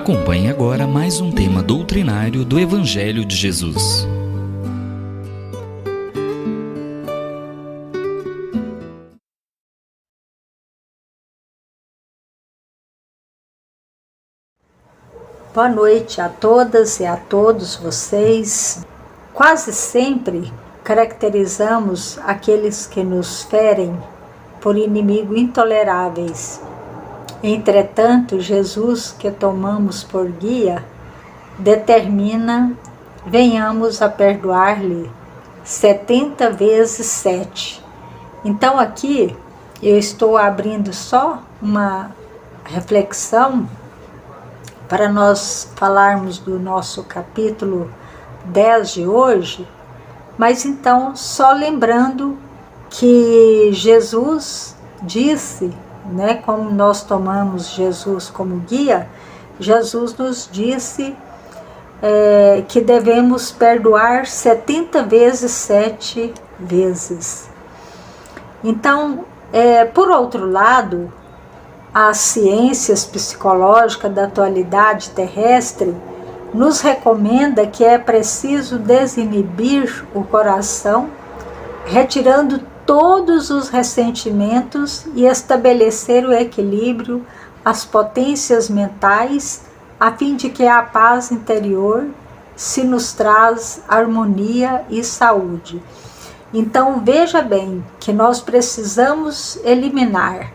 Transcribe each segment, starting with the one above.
Acompanhe agora mais um tema doutrinário do Evangelho de Jesus. Boa noite a todas e a todos vocês. Quase sempre caracterizamos aqueles que nos ferem por inimigos intoleráveis. Entretanto, Jesus, que tomamos por guia, determina: venhamos a perdoar-lhe 70 vezes 7. Então aqui eu estou abrindo só uma reflexão para nós falarmos do nosso capítulo 10 de hoje, mas então só lembrando que Jesus disse, como nós tomamos Jesus como guia, Jesus nos disse que devemos perdoar 70 vezes 7 vezes. Então, por outro lado, as ciências psicológicas da atualidade terrestre nos recomenda que é preciso desinibir o coração, retirando todos os ressentimentos e estabelecer o equilíbrio, as potências mentais, a fim de que a paz interior se nos traz harmonia e saúde. Então veja bem que nós precisamos eliminar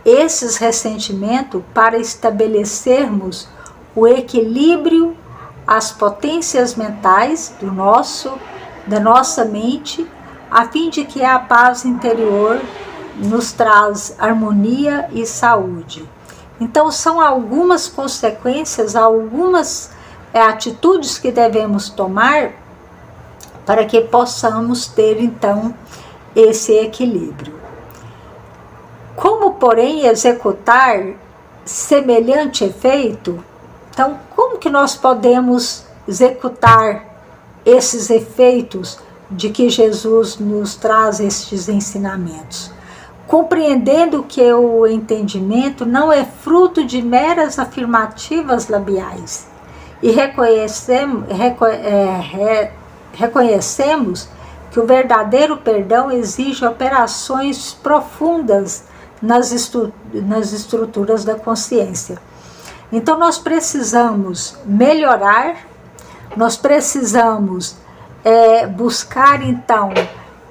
esses ressentimentos para estabelecermos o equilíbrio, as potências mentais da nossa mente, a fim de que a paz interior nos traz harmonia e saúde. Então são algumas consequências, algumas atitudes que devemos tomar para que possamos ter então esse equilíbrio. Como, porém, executar semelhante efeito? Então, como que nós podemos executar esses efeitos de que Jesus nos traz estes ensinamentos? Compreendendo que o entendimento não é fruto de meras afirmativas labiais e reconhecemos que o verdadeiro perdão exige operações profundas nas estruturas da consciência. Então nós precisamos melhorar, nós precisamos buscar então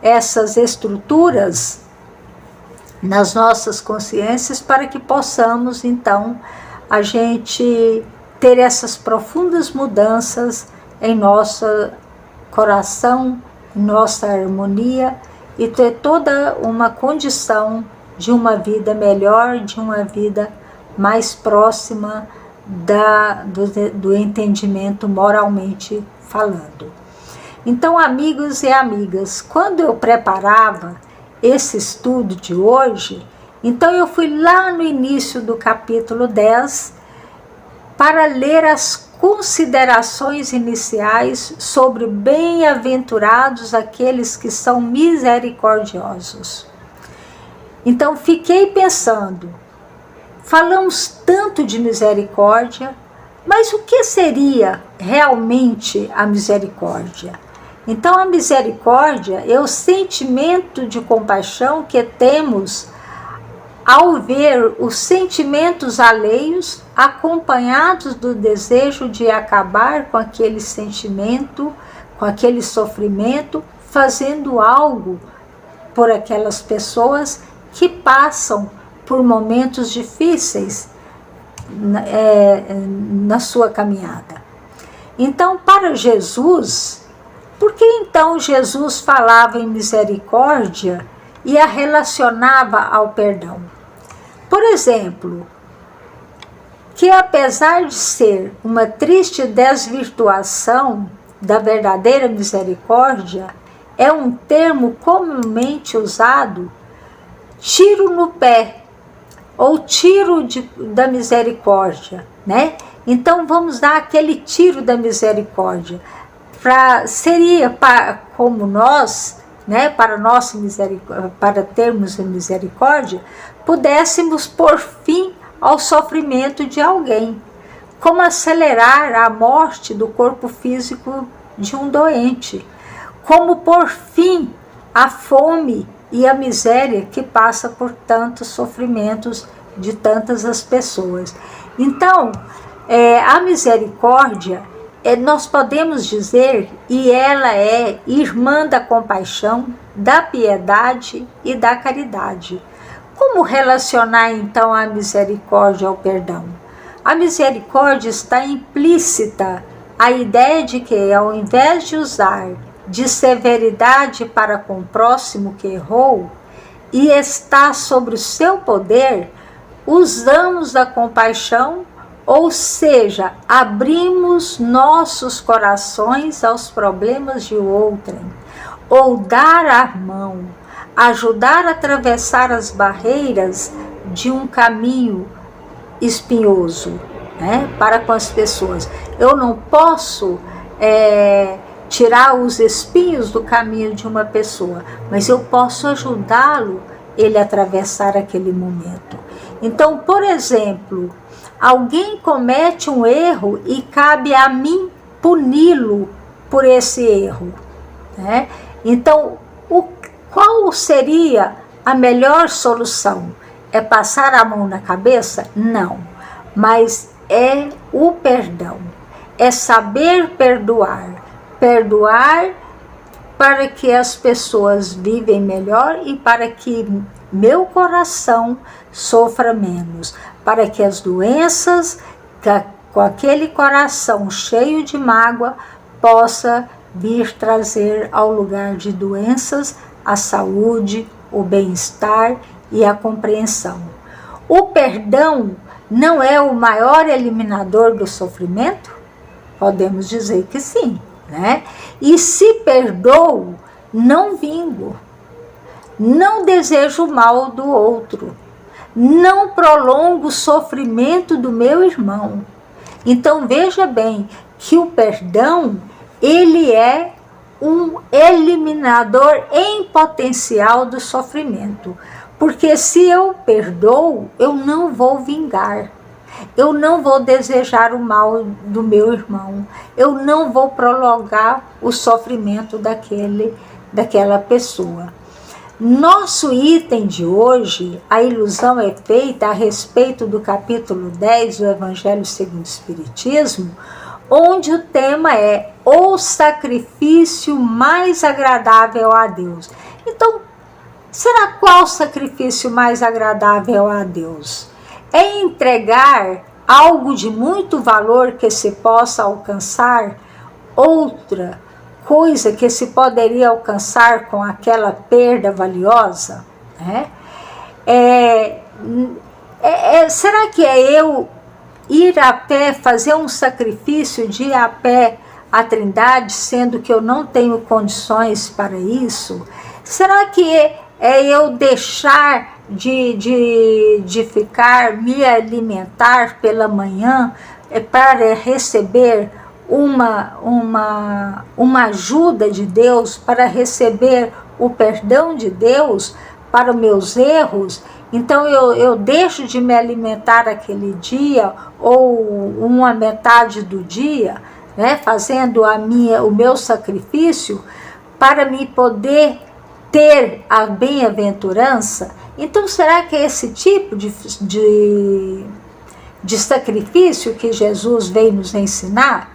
essas estruturas nas nossas consciências para que possamos então a gente ter essas profundas mudanças em nosso coração, em nossa harmonia e ter toda uma condição de uma vida melhor, de uma vida mais próxima do entendimento moralmente falando. Então, amigos e amigas, quando eu preparava esse estudo de hoje, então eu fui lá no início do capítulo 10 para ler as considerações iniciais sobre bem-aventurados aqueles que são misericordiosos. Então fiquei pensando, falamos tanto de misericórdia, mas o que seria realmente a misericórdia? Então a misericórdia é o sentimento de compaixão que temos ao ver os sentimentos alheios acompanhados do desejo de acabar com aquele sentimento, com aquele sofrimento, fazendo algo por aquelas pessoas que passam por momentos difíceis na sua caminhada. Então, para Jesus, por que então Jesus falava em misericórdia e a relacionava ao perdão? Por exemplo, que apesar de ser uma triste desvirtuação da verdadeira misericórdia, é um termo comumente usado, tiro no pé, ou tiro da misericórdia, Então vamos dar aquele tiro da misericórdia. Seria como nós, para termos a misericórdia, pudéssemos pôr fim ao sofrimento de alguém. como acelerar a morte do corpo físico de um doente, como pôr fim à fome e à miséria que passa por tantos sofrimentos de tantas as pessoas. Então, a misericórdia, nós podemos dizer, e ela é irmã da compaixão, da piedade e da caridade. Como relacionar então a misericórdia ao perdão? A misericórdia está implícita a ideia de que, ao invés de usar de severidade para com o próximo que errou e está sobre o seu poder, usamos da compaixão, ou seja, abrimos nossos corações aos problemas de outrem, ou dar a mão, ajudar a atravessar as barreiras de um caminho espinhoso, né, para com as pessoas. Eu não posso tirar os espinhos do caminho de uma pessoa, mas eu posso ajudá-lo ele a atravessar aquele momento. Então, por exemplo, alguém comete um erro e cabe a mim puni-lo por esse erro, né? Então, qual seria a melhor solução? É passar a mão na cabeça? Não, mas é o perdão, é saber perdoar para que as pessoas vivem melhor e para que meu coração sofra menos, para que as doenças, com aquele coração cheio de mágoa, possa vir trazer ao lugar de doenças a saúde, o bem-estar e a compreensão. O perdão não é o maior eliminador do sofrimento? Podemos dizer que sim, né? E se perdoo, não vingo, não desejo o mal do outro, não prolongo o sofrimento do meu irmão. Então veja bem que o perdão, ele é um eliminador em potencial do sofrimento. Porque se eu perdoo, eu não vou vingar. Eu não vou desejar o mal do meu irmão. Eu não vou prolongar o sofrimento daquela pessoa. Nosso item de hoje, a ilusão é feita a respeito do capítulo 10 do Evangelho segundo o Espiritismo, onde o tema é o sacrifício mais agradável a Deus. Então, será qual sacrifício mais agradável a Deus? É entregar algo de muito valor que se possa alcançar? Outra coisa que se poderia alcançar com aquela perda valiosa? Né? Será que é eu ir a pé, fazer um sacrifício de ir a pé à Trindade, sendo que eu não tenho condições para isso? Será que é eu deixar de ficar, me alimentar pela manhã para receber uma ajuda de Deus, para receber o perdão de Deus para os meus erros? Então eu deixo de me alimentar aquele dia ou uma metade do dia, né, fazendo o meu sacrifício para me poder ter a bem-aventurança? Então será que é esse tipo de sacrifício que Jesus veio nos ensinar?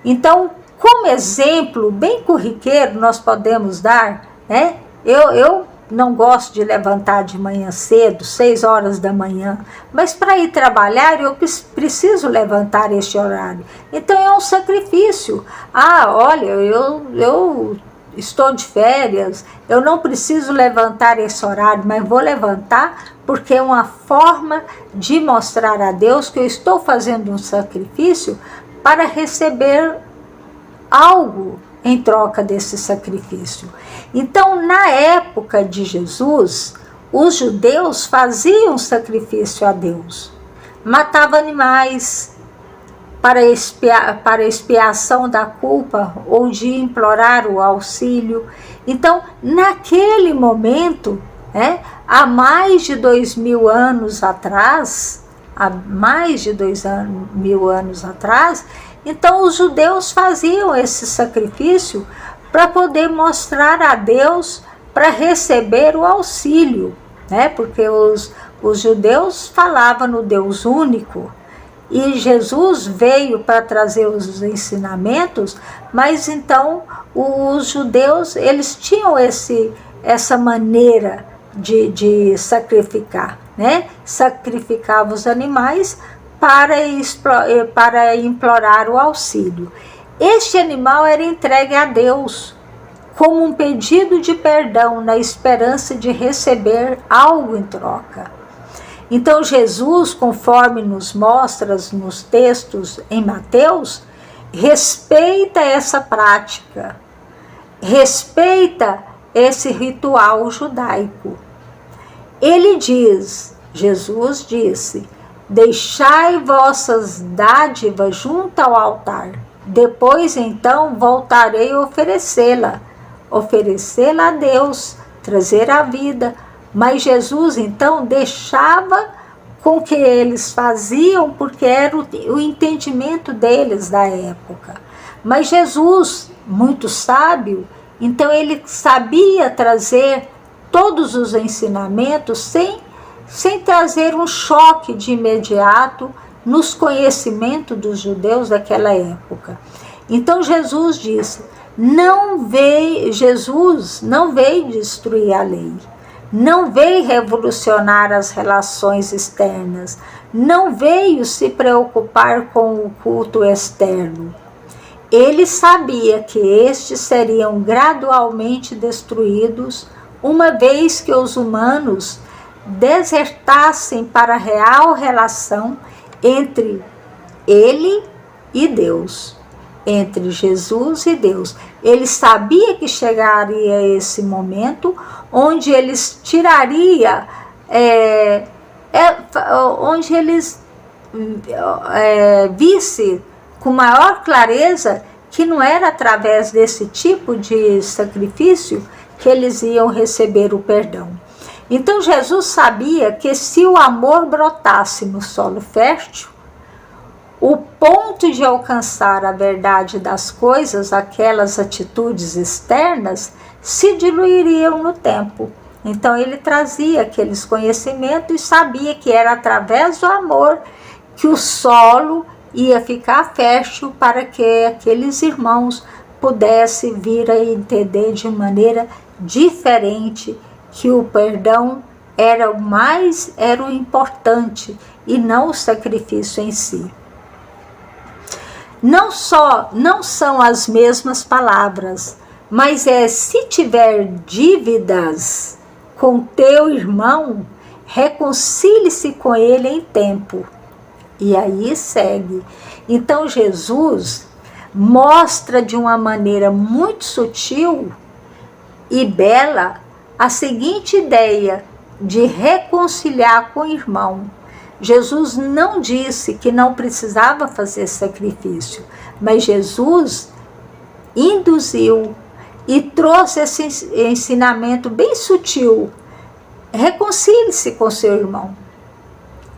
Então, como exemplo bem corriqueiro nós podemos dar, né? Eu não gosto de levantar de manhã cedo, 6 horas da manhã, mas para ir trabalhar eu preciso levantar este horário. Então é um sacrifício. Olha, eu estou de férias, eu não preciso levantar esse horário, mas vou levantar porque é uma forma de mostrar a Deus que eu estou fazendo um sacrifício para receber algo em troca desse sacrifício. Então, na época de Jesus, os judeus faziam sacrifício a Deus. Matavam animais para expiação da culpa ou de implorar o auxílio. Então, naquele momento, há mais de 2000 anos atrás, há mais de 2000 anos atrás. Então os judeus faziam esse sacrifício para poder mostrar a Deus, para receber o auxílio, né? Porque os judeus falavam no Deus único, e Jesus veio para trazer os ensinamentos, mas então os judeus, eles tinham essa maneira de sacrificar, né? Sacrificavam os animais para implorar o auxílio. Este animal era entregue a Deus como um pedido de perdão, na esperança de receber algo em troca. Então Jesus, conforme nos mostra nos textos em Mateus, respeita essa prática, respeita esse ritual judaico. Ele diz, Jesus disse: deixai vossas dádivas junto ao altar, depois então voltarei a oferecê-la a Deus, trazer a vida. Mas Jesus então deixava com que eles faziam, porque era o entendimento deles da época. Mas Jesus, muito sábio, então ele sabia trazer todos os ensinamentos sem trazer um choque de imediato nos conhecimentos dos judeus daquela época. Então Jesus disse, Jesus não veio destruir a lei, não veio revolucionar as relações externas, não veio se preocupar com o culto externo. Ele sabia que estes seriam gradualmente destruídos, uma vez que os humanos desertassem para a real relação entre ele e Deus, entre Jesus e Deus. Ele sabia que chegaria esse momento onde eles onde eles vissem com maior clareza que não era através desse tipo de sacrifício que eles iam receber o perdão. Então Jesus sabia que se o amor brotasse no solo fértil, o ponto de alcançar a verdade das coisas, aquelas atitudes externas, se diluiriam no tempo. Então ele trazia aqueles conhecimentos e sabia que era através do amor que o solo ia ficar fértil para que aqueles irmãos pudessem vir a entender de maneira diferente que o perdão era o importante e não o sacrifício em si. Não são as mesmas palavras, mas se tiver dívidas com teu irmão, reconcilie-se com ele em tempo. E aí segue. Então Jesus mostra de uma maneira muito sutil e bela a seguinte ideia de reconciliar com o irmão. Jesus não disse que não precisava fazer sacrifício, mas Jesus induziu e trouxe esse ensinamento bem sutil. Reconcilie-se com seu irmão.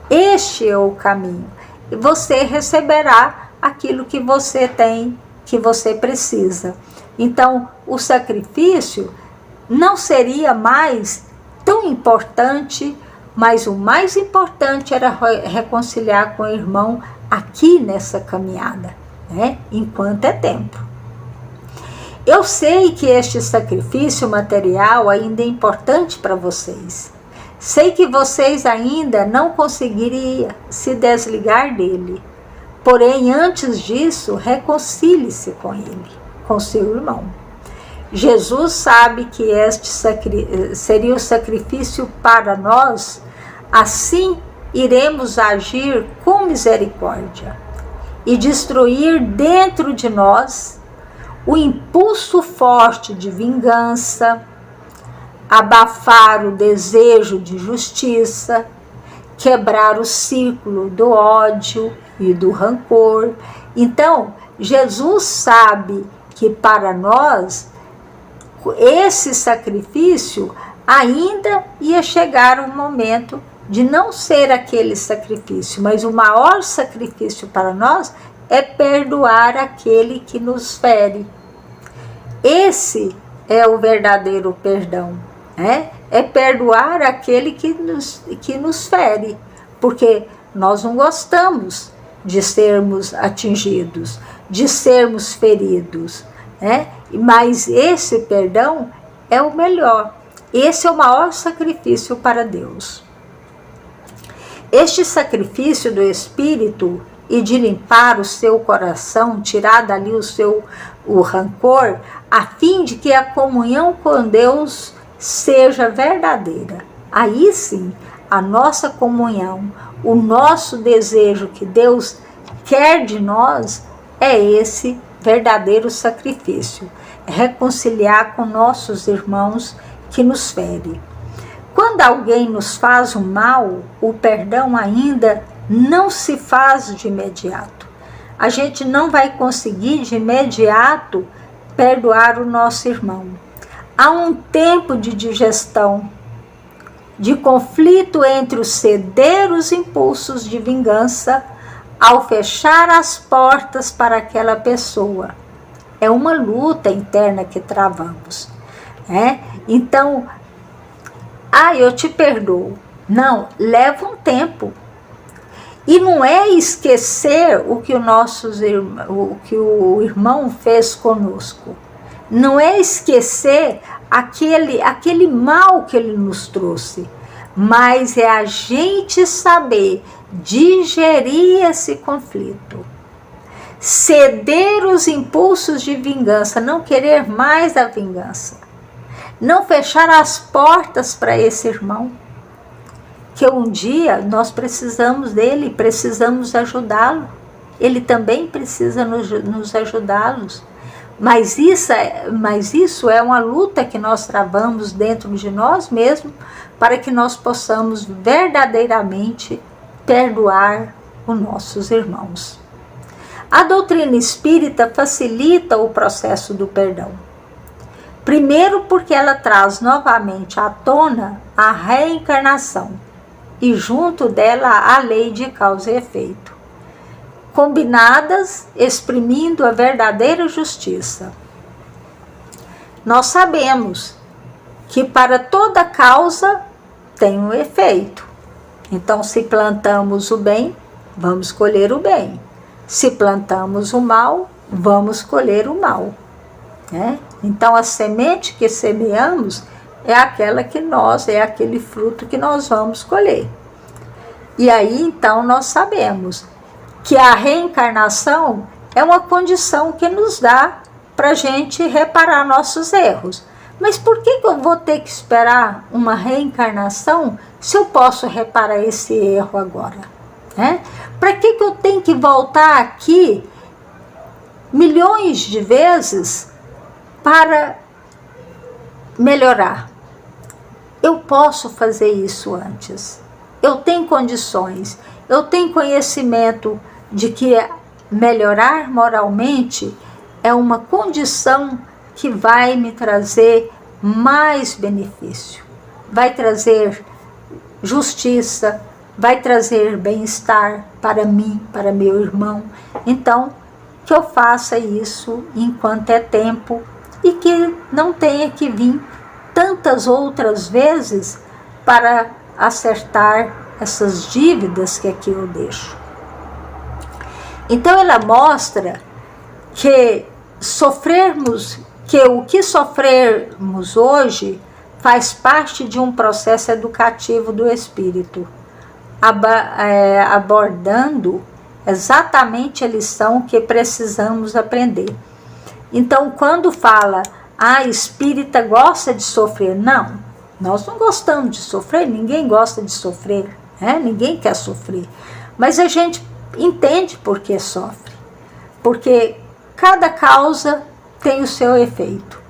Este é o caminho. E você receberá aquilo que você tem, que você precisa. Então, o sacrifício não seria mais tão importante, mas o mais importante era reconciliar com o irmão aqui nessa caminhada, né? Enquanto é tempo. Eu sei que este sacrifício material ainda é importante para vocês. Sei que vocês ainda não conseguiriam se desligar dele. Porém, antes disso, reconcilie-se com ele, com seu irmão. Jesus sabe que este seria o sacrifício para nós, assim iremos agir com misericórdia e destruir dentro de nós o impulso forte de vingança, abafar o desejo de justiça, quebrar o ciclo do ódio e do rancor. Então, Jesus sabe que para nós esse sacrifício ainda ia chegar um momento de não ser aquele sacrifício, mas o maior sacrifício para nós é perdoar aquele que nos fere. Esse é o verdadeiro perdão, né? É perdoar aquele que nos fere, porque nós não gostamos de sermos atingidos, de sermos feridos, né? Mas esse perdão é o melhor, esse é o maior sacrifício para Deus. Este sacrifício do Espírito e de limpar o seu coração, tirar dali o rancor, a fim de que a comunhão com Deus seja verdadeira. Aí sim, a nossa comunhão, o nosso desejo que Deus quer de nós é esse verdadeiro sacrifício, reconciliar com nossos irmãos que nos ferem. Quando alguém nos faz o mal, o perdão ainda não se faz de imediato. A gente não vai conseguir de imediato perdoar o nosso irmão. Há um tempo de digestão, de conflito entre os ceder os impulsos de vingança ao fechar as portas para aquela pessoa. É uma luta interna que travamos, né? Então, eu te perdoo. Não, leva um tempo. E não é esquecer o que o irmão fez conosco. Não é esquecer aquele mal que ele nos trouxe. Mas é a gente saber digerir esse conflito. Ceder os impulsos de vingança, não querer mais a vingança. Não fechar as portas para esse irmão. Que um dia nós precisamos dele, precisamos ajudá-lo. Ele também precisa nos ajudá-los. Mas isso é uma luta que nós travamos dentro de nós mesmos para que nós possamos verdadeiramente perdoar os nossos irmãos. A doutrina espírita facilita o processo do perdão. Primeiro porque ela traz novamente à tona a reencarnação e junto dela a lei de causa e efeito, combinadas exprimindo a verdadeira justiça. Nós sabemos que para toda causa tem um efeito. Então, se plantamos o bem, vamos colher o bem. Se plantamos o mal, vamos colher o mal. Né? Então, a semente que semeamos é aquele fruto que nós vamos colher. E aí, então, nós sabemos que a reencarnação é uma condição que nos dá para a gente reparar nossos erros. Mas por que eu vou ter que esperar uma reencarnação se eu posso reparar esse erro agora? Né? Para que eu tenho que voltar aqui milhões de vezes para melhorar? Eu posso fazer isso antes. Eu tenho condições, eu tenho conhecimento de que melhorar moralmente é uma condição que vai me trazer mais benefício, vai trazer justiça, vai trazer bem-estar para mim, para meu irmão. Então, que eu faça isso enquanto é tempo e que não tenha que vir tantas outras vezes para acertar essas dívidas que aqui eu deixo. Então ela mostra que o que sofrermos hoje faz parte de um processo educativo do espírito, abordando exatamente a lição que precisamos aprender. Então, quando fala, espírita gosta de sofrer, não, nós não gostamos de sofrer, ninguém gosta de sofrer, né? Ninguém quer sofrer, mas a gente entende por que sofre, porque cada causa tem o seu efeito,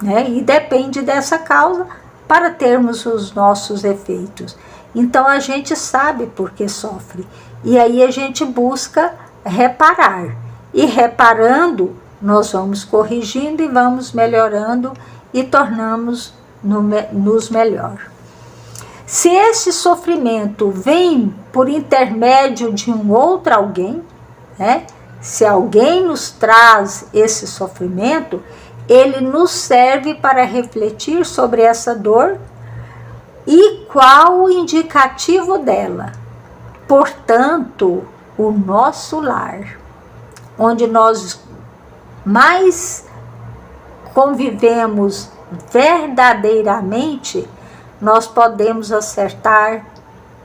né? E depende dessa causa para termos os nossos efeitos. Então a gente sabe por que sofre, e aí a gente busca reparar, e reparando nós vamos corrigindo e vamos melhorando e tornamos-nos melhor. Se esse sofrimento vem por intermédio de um outro alguém, né? Se alguém nos traz esse sofrimento, ele nos serve para refletir sobre essa dor e qual o indicativo dela. Portanto, o nosso lar, onde nós mais convivemos verdadeiramente, nós podemos acertar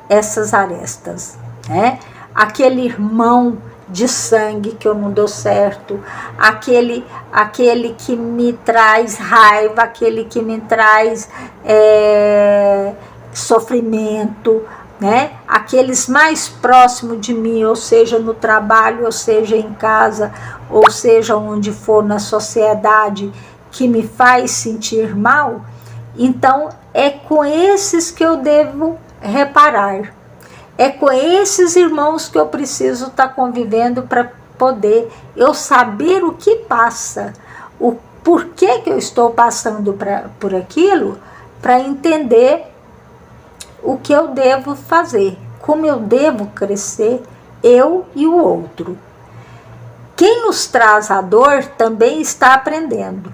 essas arestas, né? Aquele irmão de sangue que eu não dou certo, aquele que me traz raiva, aquele que me traz sofrimento, né? Aqueles mais próximos de mim, ou seja, no trabalho, ou seja, em casa, ou seja, onde for na sociedade, que me faz sentir mal. Então, é com esses que eu devo reparar. É com esses irmãos que eu preciso estar convivendo para poder eu saber o que passa, o porquê que eu estou passando por aquilo, para entender o que eu devo fazer, como eu devo crescer, eu e o outro. Quem nos traz a dor também está aprendendo.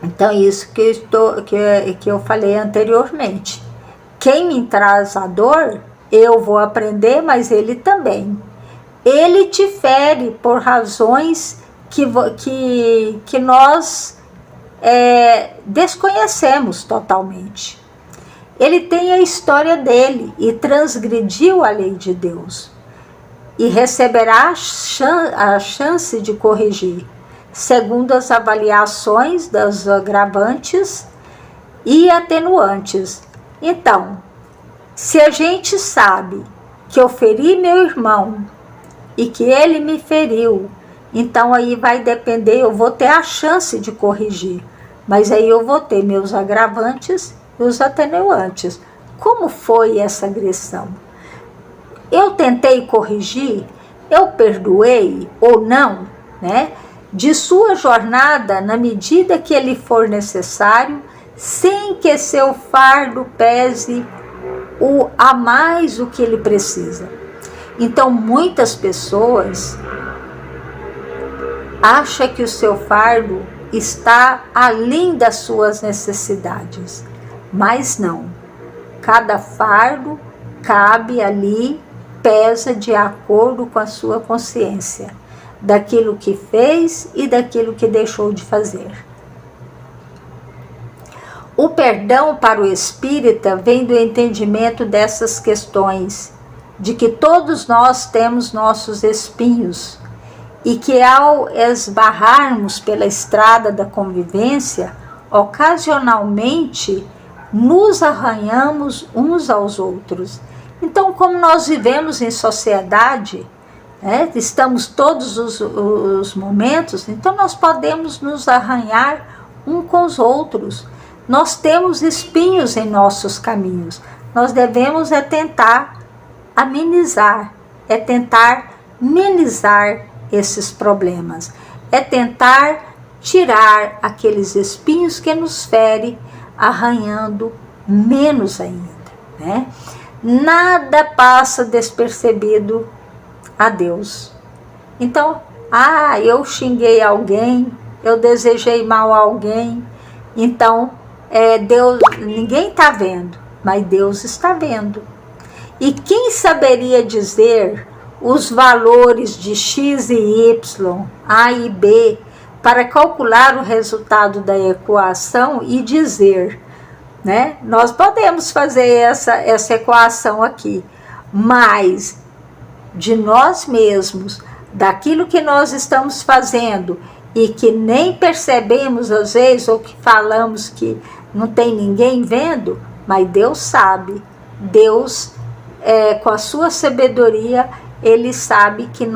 Então, isso que eu falei anteriormente. Quem me traz a dor, eu vou aprender, mas ele também. Ele te fere por razões que nós desconhecemos totalmente. Ele tem a história dele e transgrediu a lei de Deus. E receberá a chance de corrigir, segundo as avaliações das agravantes e atenuantes. Então, se a gente sabe que eu feri meu irmão e que ele me feriu, então aí vai depender, eu vou ter a chance de corrigir, mas aí eu vou ter meus agravantes e os atenuantes. Como foi essa agressão? Eu tentei corrigir? Eu perdoei ou não, né? De sua jornada, na medida que ele for necessário, sem que seu fardo pese a mais o que ele precisa. Então, muitas pessoas acham que o seu fardo está além das suas necessidades, mas não. Cada fardo cabe ali, pesa de acordo com a sua consciência, daquilo que fez e daquilo que deixou de fazer. O perdão para o espírita vem do entendimento dessas questões, de que todos nós temos nossos espinhos e que ao esbarrarmos pela estrada da convivência, ocasionalmente nos arranhamos uns aos outros. Então, como nós vivemos em sociedade, estamos todos os momentos, então nós podemos nos arranhar um com os outros. Nós temos espinhos em nossos caminhos. Nós devemos tentar amenizar, tentar minimizar esses problemas, tentar tirar aqueles espinhos que nos ferem, arranhando menos ainda, né? Nada passa despercebido a Deus. Então, eu xinguei alguém, eu desejei mal a alguém, então Deus, ninguém está vendo, mas Deus está vendo. E quem saberia dizer os valores de X e Y, A e B, para calcular o resultado da equação e dizer, né? Nós podemos fazer essa equação aqui, mas de nós mesmos, daquilo que nós estamos fazendo e que nem percebemos às vezes, ou que falamos que não tem ninguém vendo, mas Deus sabe. Deus, com a sua sabedoria, Ele sabe que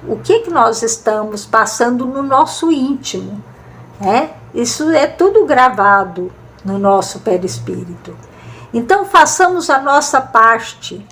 o que nós estamos passando no nosso íntimo, né? Isso é tudo gravado no nosso perispírito. Então, façamos a nossa parte